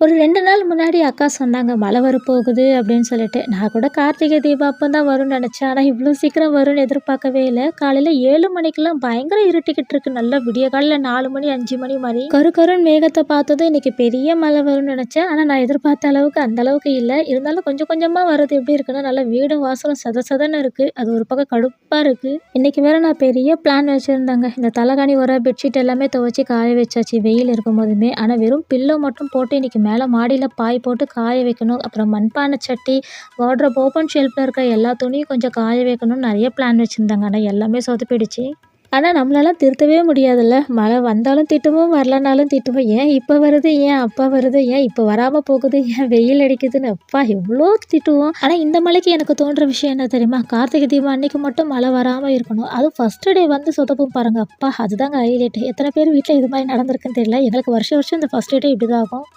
ஒரு 2 நாள் முன்னாடி அக்கா சொன்னாங்க, "மழை வரப்போகுது" அப்படின்னு சொல்லிட்டு. நான் கூட கார்த்திகை தீபம் அப்ப தான் வரும்னு நெனச்சேன். ஆனா இவ்ளோ சீக்கிரம் வரும்னு எதிர்பார்க்கவே இல்ல. காலையில 7 மணிக்கெல்லாம் பயங்கர இருட்டிக்கிட்டு இருக்கு. நல்லா விடிய காலையில 4 மணி, 5 மணி மாரி. கரு கருன்னு மேகத்த பார்த்ததும் இன்னைக்கு பெரிய மழை வரும்னு நெனச்சேன். ஆனா நான் எதிர்பார்த்த அளவுக்கு அந்த அளவுக்கு இல்ல. இருந்தாலும் கொஞ்சம் கொஞ்சமா வர்றது எப்படி இருக்குன்னா, நல்லா வீடும் வாசலும் சத சதன்னு இருக்கு. அது ஒரு பக்கம் கடுப்பா இருக்கு. இன்னைக்கு வேற நான் பெரிய பிளான் வச்சிருந்தேங்க. இந்த தலகாணி உறை, பெட்ஷீட் எல்லாமே துவச்சு காய வச்சாச்சு வெயில் இருக்கும்போதுமே. ஆனா வெறும் பில்லோ மட்டும் போட்டு இன்னைக்கு மேல மாடியில பாய் போட்டு காய வைக்கணும். அப்புறம் மண்பானை சட்டி, வார்ட்ரோப் ஓப்பன் ஷெல்ஃப்ல இருக்க எல்லா துணியும் கொஞ்சம் காய வைக்கணும்னு நெறைய பிளான் வச்சிருந்தேங்க. ஆனா எல்லாமே சொதப்பிடுச்சு. ஆனா நம்மளால திருத்தவே முடியாதுல்ல. மழை வந்தாலும் திட்டுவோம், வரலனாலும் திட்டுவோம். ஏன் இப்ப வருது? ஏன் அப்ப வருது? ஏன் இப்ப வராம போகுது? ஏன் வெயில் அடிக்குதுன்னு அப்பா எவ்ளோ திட்டுவோம். ஆனா இந்த மழைக்கு எனக்கு தோன்ற விஷயம் என்ன தெரியுமா? கார்த்திகை தீபம் அன்னைக்கு மட்டும் மழை வராம இருக்கணும். அதுவும் ஃபர்ஸ்ட் டே வந்து சொதப்பும் பாருங்க. அப்பா அதுதாங்க ஹைலைட். எத்தன பேர் வீட்ல இது மாரி நடந்திருக்குன்னு தெரியல. எங்களுக்கு வருஷம் வருஷம் இந்த ஃபர்ஸ்ட் டே இப்படிதான் ஆகும்.